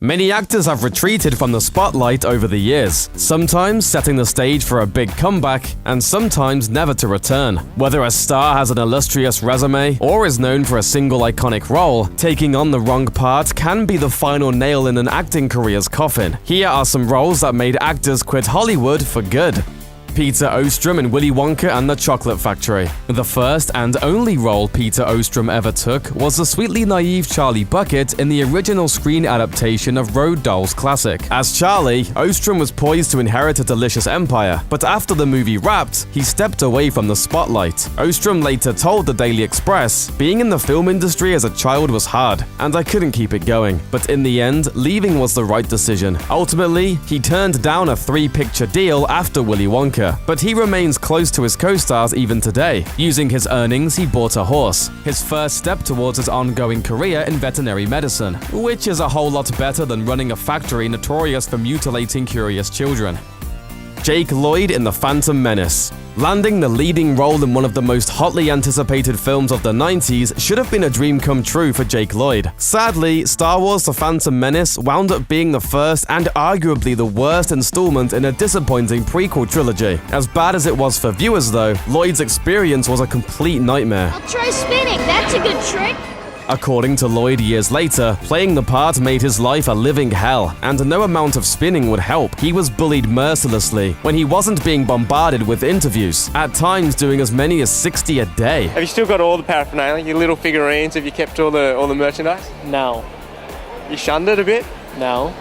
Many actors have retreated from the spotlight over the years, sometimes setting the stage for a big comeback, and sometimes never to return. Whether a star has an illustrious resume or is known for a single iconic role, taking on the wrong part can be the final nail in an acting career's coffin. Here are some roles that made actors quit Hollywood for good. Peter Ostrum in Willy Wonka and the Chocolate Factory. The first and only role Peter Ostrum ever took was the sweetly naive Charlie Bucket in the original screen adaptation of Roald Dahl's classic. As Charlie, Ostrum was poised to inherit a delicious empire, but after the movie wrapped, he stepped away from the spotlight. Ostrum later told the Daily Express, "Being in the film industry as a child was hard, and I couldn't keep it going. But in the end, leaving was the right decision." Ultimately, he turned down a 3-picture deal after Willy Wonka. But he remains close to his co-stars even today. Using his earnings, he bought a horse, his first step towards his ongoing career in veterinary medicine, which is a whole lot better than running a factory notorious for mutilating curious children. Lloyd in The Phantom Menace. Landing the leading role in one of the most hotly anticipated films of the 90s should have been a dream come true for Lloyd. Sadly, Star Wars The Phantom Menace wound up being the first and arguably the worst installment in a disappointing prequel trilogy. As bad as it was for viewers though, Lloyd's experience was a complete nightmare. I'll try spinning, that's a good trick. According to Lloyd years later, playing the part made his life a living hell, and no amount of spinning would help. He was bullied mercilessly when he wasn't being bombarded with interviews, at times doing as many as 60 a day. Have you still got all the paraphernalia, your little figurines? Have you kept all the merchandise? No. You shunned it a bit? No.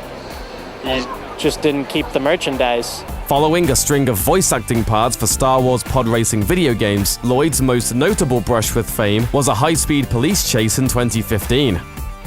I just didn't keep the merchandise. Following a string of voice acting parts for Star Wars pod racing video games, Lloyd's most notable brush with fame was a high-speed police chase in 2015.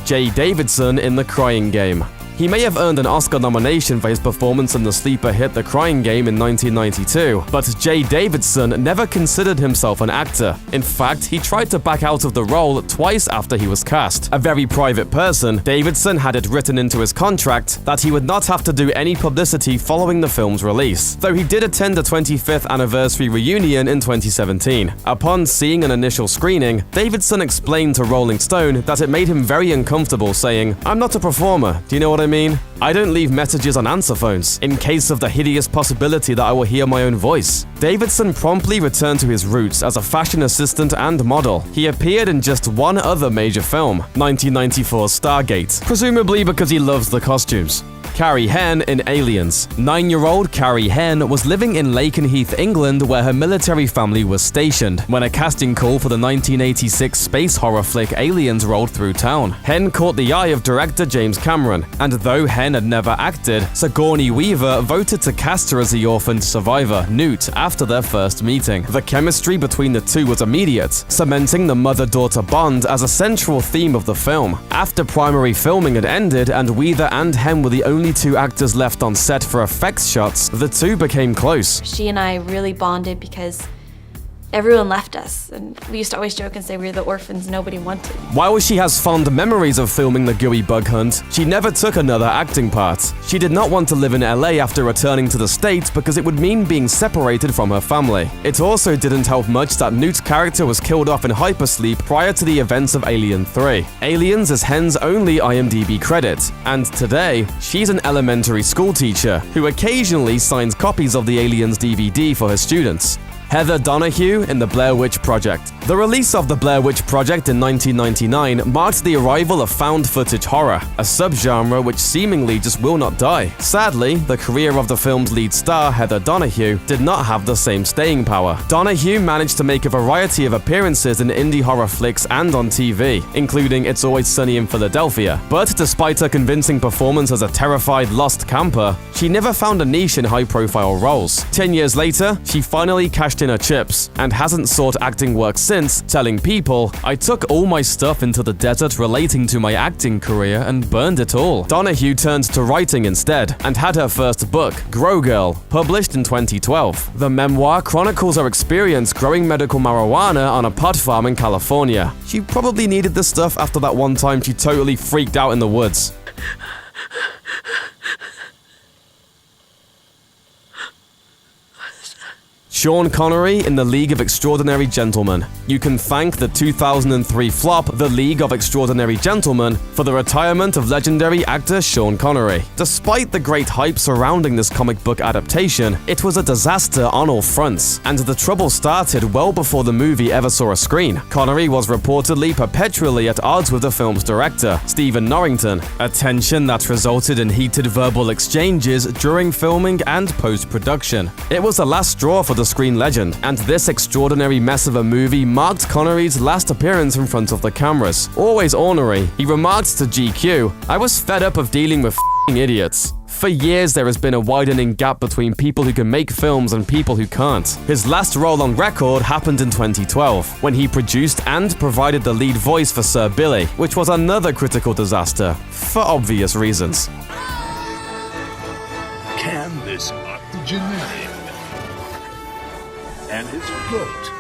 Jaye Davidson in The Crying Game. He may have earned an Oscar nomination for his performance in the sleeper hit The Crying Game in 1992, but Jaye Davidson never considered himself an actor. In fact, he tried to back out of the role twice after he was cast. A very private person, Davidson had it written into his contract that he would not have to do any publicity following the film's release, though he did attend a 25th anniversary reunion in 2017. Upon seeing an initial screening, Davidson explained to Rolling Stone that it made him very uncomfortable, saying, "I'm not a performer, do you know what I mean? I don't leave messages on answer phones, in case of the hideous possibility that I will hear my own voice." Davidson promptly returned to his roots as a fashion assistant and model. He appeared in just one other major film, 1994's Stargate, presumably because he loves the costumes. Henn in Aliens. 9-year-old Henn was living in Lakenheath, England, where her military family was stationed, when a casting call for the 1986 space horror flick Aliens rolled through town. Henn caught the eye of director James Cameron, and though Henn had never acted, Sigourney Weaver voted to cast her as the orphaned survivor, Newt, after their first meeting. The chemistry between the two was immediate, cementing the mother-daughter bond as a central theme of the film. After primary filming had ended and Weaver and Henn were the only 2 actors left on set for effects shots, the two became close. She and I really bonded because everyone left us, and we used to always joke and say we were the orphans nobody wanted. While she has fond memories of filming The Gooey Bug Hunt, she never took another acting part. She did not want to live in LA after returning to the States because it would mean being separated from her family. It also didn't help much that Newt's character was killed off in hypersleep prior to the events of Alien 3. Aliens is Henn's only IMDb credit, and today, she's an elementary school teacher who occasionally signs copies of the Aliens DVD for her students. Donahue in The Blair Witch Project. The release of The Blair Witch Project in 1999 marked the arrival of found footage horror, a subgenre which seemingly just will not die. Sadly, the career of the film's lead star, Donahue, did not have the same staying power. Donahue managed to make a variety of appearances in indie horror flicks and on TV, including It's Always Sunny in Philadelphia. But despite her convincing performance as a terrified, lost camper, she never found a niche in high-profile roles. 10 years later, she finally cashed in her chips and hasn't sought acting work since, telling people, "I took all my stuff into the desert relating to my acting career and burned it all." Donahue turned to writing instead and had her first book, Grow Girl, published in 2012. The memoir chronicles her experience growing medical marijuana on a pot farm in California. She probably needed the stuff after that one time she totally freaked out in the woods. Sean Connery in The League of Extraordinary Gentlemen. You can thank the 2003 flop The League of Extraordinary Gentlemen for the retirement of legendary actor Sean Connery. Despite the great hype surrounding this comic book adaptation, it was a disaster on all fronts, and the trouble started well before the movie ever saw a screen. Connery was reportedly perpetually at odds with the film's director, Stephen Norrington, a tension that resulted in heated verbal exchanges during filming and post-production. It was the last straw for the screen legend, and this extraordinary mess of a movie marked Connery's last appearance in front of the cameras. Always ornery, he remarked to GQ, "I was fed up of dealing with f***ing idiots." For years, there has been a widening gap between people who can make films and people who can't. His last role on record happened in 2012, when he produced and provided the lead voice for Sir Billy, which was another critical disaster, for obvious reasons. Can this octogenarian and his goat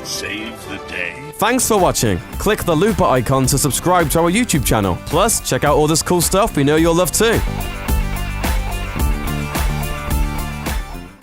save the day? Thanks for watching. Click the looper icon to subscribe to our YouTube channel. Plus, check out all this cool stuff we know you'll love too.